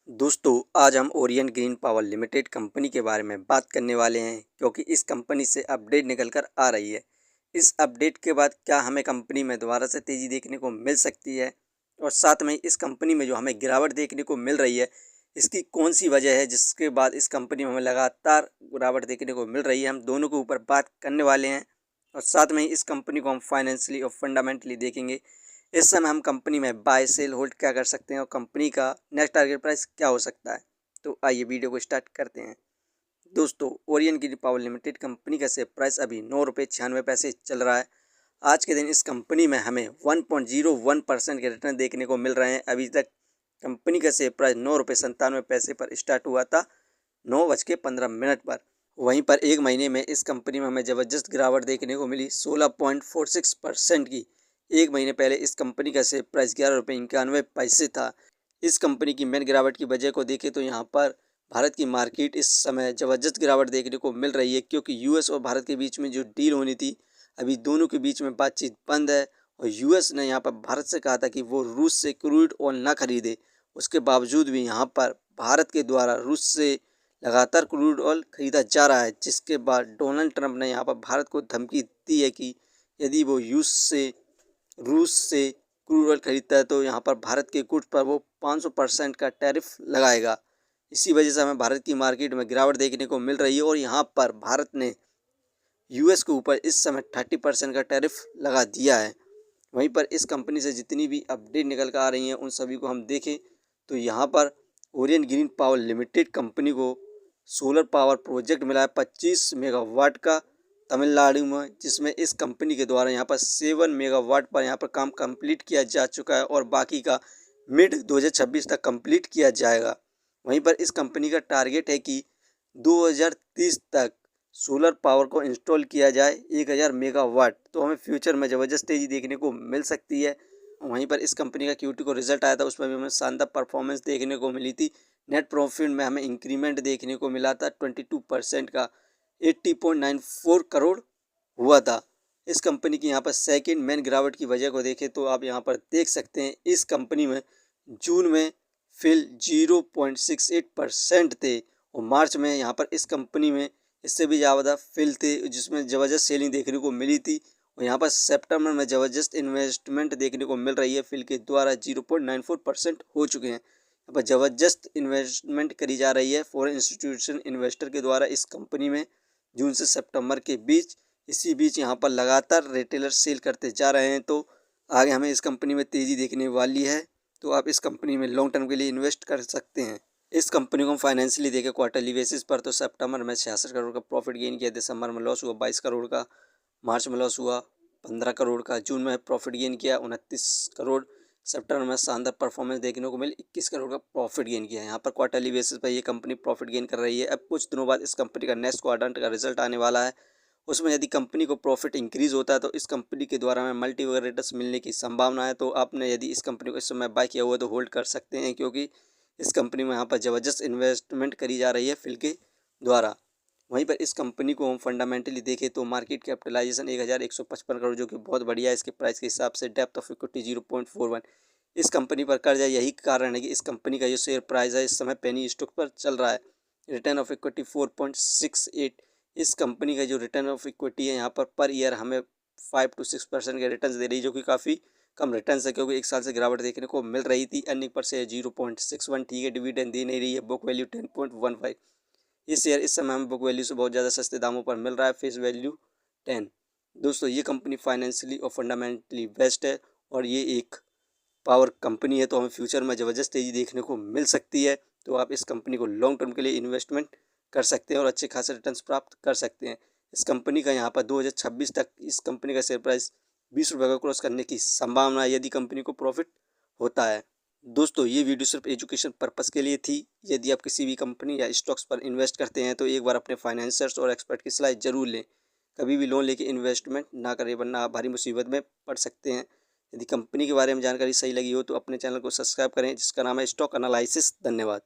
दोस्तों आज हम Orion green power limited company के बारे में बात करने वाले हैं क्योंकि इस कंपनी से अपडेट निकल कर आ रही है। इस अपडेट के बाद क्या हमें कंपनी में दोबारा से तेज़ी देखने को मिल सकती है और साथ में इस कंपनी में जो हमें गिरावट देखने को मिल रही है इसकी कौन सी वजह है जिसके बाद इस कंपनी में हमें लगातार गिरावट देखने को मिल रही है, हम दोनों के ऊपर बात करने वाले हैं। और साथ में ही इस कंपनी को हम फाइनेंशियली और फंडामेंटली देखेंगे। इस समय हम कंपनी में बाय सेल होल्ड क्या कर सकते हैं और कंपनी का नेक्स्ट टारगेट प्राइस क्या हो सकता है। तो आइए वीडियो को स्टार्ट करते हैं। दोस्तों Orion green power limited company का शेयर प्राइस अभी 9 रुपये 96 पैसे चल रहा है। आज के दिन इस कंपनी में हमें 1.01% के रिटर्न देखने को मिल रहे हैं। अभी तक कंपनी का शेयर प्राइस 9 रुपये 97 पैसे पर स्टार्ट हुआ था 9:15 पर। वहीं पर एक महीने में इस कंपनी में हमें ज़बरदस्त गिरावट देखने को मिली 16.46% की। एक महीने पहले इस कंपनी का शेयर प्राइस 11 रुपये 91 पैसे था। इस कंपनी की मेन गिरावट की वजह को देखें तो यहाँ पर भारत की मार्केट इस समय ज़बरदस्त गिरावट देखने को मिल रही है क्योंकि यूएस और भारत के बीच में जो डील होनी थी अभी दोनों के बीच में बातचीत बंद है। और यूएस ने यहाँ पर भारत से कहा था कि वो रूस से क्रूड ऑयल ना खरीदे, उसके बावजूद भी यहाँ पर भारत के द्वारा रूस से लगातार क्रूड ऑयल खरीदा जा रहा है, जिसके बाद डोनाल्ड ट्रंप ने यहाँ पर भारत को धमकी दी है कि यदि वो रूस से क्रूड ऑयल खरीदता है तो यहाँ पर भारत के गुड्स पर वो 500% का टैरिफ लगाएगा। इसी वजह से हमें भारत की मार्केट में गिरावट देखने को मिल रही है और यहाँ पर भारत ने यूएस के ऊपर इस समय 30% का टैरिफ लगा दिया है। वहीं पर इस कंपनी से जितनी भी अपडेट निकल कर आ रही हैं उन सभी को हम देखें तो यहाँ पर Orion green power limited company को सोलर पावर प्रोजेक्ट मिला है 25 मेगावाट का तमिलनाडु में, जिसमें इस कंपनी के द्वारा यहाँ पर 7 मेगावाट पर यहाँ पर काम कंप्लीट किया जा चुका है और बाकी का मिड 2026 तक कंप्लीट किया जाएगा। वहीं पर इस कंपनी का टारगेट है कि 2030 तक सोलर पावर को इंस्टॉल किया जाए 1000 मेगावाट, तो हमें फ्यूचर में ज़बरदस्त तेज़ी देखने को मिल सकती है। वहीं पर इस कंपनी का Q2 को रिजल्ट आया था, उसमें भी हमें शानदार परफॉर्मेंस देखने को मिली थी। नेट प्रॉफिट में हमें इंक्रीमेंट देखने को मिला था 22% का, 80.94 करोड़ हुआ था। इस कंपनी की यहाँ पर सेकंड मेन गिरावट की वजह को देखें तो आप यहाँ पर देख सकते हैं इस कंपनी में जून में फिल 0.68% थे और मार्च में यहाँ पर इस कंपनी में इससे भी ज़्यादा फिल थे, जिसमें ज़बरदस्त सेलिंग देखने को मिली थी। और यहाँ पर सितंबर में ज़बरदस्त इन्वेस्टमेंट देखने को मिल रही है, फिल के द्वारा 0.94% हो चुके हैं। यहाँ पर ज़बरदस्त इन्वेस्टमेंट करी जा रही है फॉरेन इंस्टीट्यूशन इन्वेस्टर के द्वारा इस कंपनी में जून से सितंबर के बीच। इसी बीच यहाँ पर लगातार रिटेलर सेल करते जा रहे हैं, तो आगे हमें इस कंपनी में तेज़ी देखने वाली है। तो आप इस कंपनी में लॉन्ग टर्म के लिए इन्वेस्ट कर सकते हैं। इस कंपनी को हम फाइनेंशियली देखें क्वार्टरली बेसिस पर तो सितंबर में 66 करोड़ का प्रॉफिट गेन किया, दिसंबर में लॉस हुआ 22 करोड़ का, मार्च में लॉस हुआ 15 करोड़ का, जून में प्रॉफिट गेन किया 29 करोड़, सितंबर में शानदार परफॉर्मेंस देखने को मिली 21 करोड़ का प्रॉफिट गेन किया है। यहाँ पर क्वार्टरली बेसिस पर ये कंपनी प्रॉफिट गेन कर रही है। अब कुछ दिनों बाद इस कंपनी का नेक्स्ट क्वार्टर का रिजल्ट आने वाला है, उसमें यदि कंपनी को प्रॉफिट इंक्रीज़ होता है तो इस कंपनी के द्वारा हमें मल्टीपल रिटर्न्स मिलने की संभावना है। तो आपने यदि इस कंपनी को इस समय बाय किया हुआ है तो होल्ड कर सकते हैं, क्योंकि इस कंपनी में यहाँ पर ज़बरदस्त इन्वेस्टमेंट करी जा रही है फिल के द्वारा। वहीं पर इस कंपनी को हम फंडामेंटली देखें तो मार्केट कैपिटलाइजेशन 1155 करोड़, जो कि बहुत बढ़िया है इसके प्राइस के हिसाब से। Depth of equity 0.41। इस कंपनी पर कर्ज है, यही कारण है कि इस कंपनी का जो शेयर प्राइस है इस समय पेनी स्टॉक पर चल रहा है। Return of equity 4.68। इस कंपनी का जो रिटर्न ऑफ इक्विटी है यहाँ पर ईयर हमें 5 to 6% के रिटर्न दे रही है, जो कि काफ़ी कम रिटर्न है क्योंकि एक साल से गिरावट देखने को मिल रही थी। अर्निंग पर शेयर 0.61 ठीक है, डिविडेंड दे नहीं रही है। Book value 10.15। ये शेयर इस समय हमें बुक वैल्यू से बहुत ज़्यादा सस्ते दामों पर मिल रहा है, फेस वैल्यू 10। दोस्तों ये कंपनी फाइनेंशियली और फंडामेंटली बेस्ट है और ये एक पावर कंपनी है, तो हमें फ्यूचर में ज़बरदस्त तेज़ी देखने को मिल सकती है। तो आप इस कंपनी को लॉन्ग टर्म के लिए इन्वेस्टमेंट कर सकते हैं और अच्छे खासे रिटर्न्स प्राप्त कर सकते हैं। इस कंपनी का यहाँ पर 2026 तक इस कंपनी का शेयर प्राइस 20 रुपये का क्रॉस करने की संभावना है यदि कंपनी को प्रॉफिट होता है। दोस्तों ये वीडियो सिर्फ एजुकेशन पर्पस के लिए थी। यदि आप किसी भी कंपनी या स्टॉक्स पर इन्वेस्ट करते हैं तो एक बार अपने फाइनेंसर्स और एक्सपर्ट की सलाह जरूर लें। कभी भी लोन लेके इन्वेस्टमेंट ना करें, वरना आप भारी मुसीबत में पड़ सकते हैं। यदि कंपनी के बारे में जानकारी सही लगी हो तो अपने चैनल को सब्सक्राइब करें, जिसका नाम है स्टॉक एनालिसिस। धन्यवाद।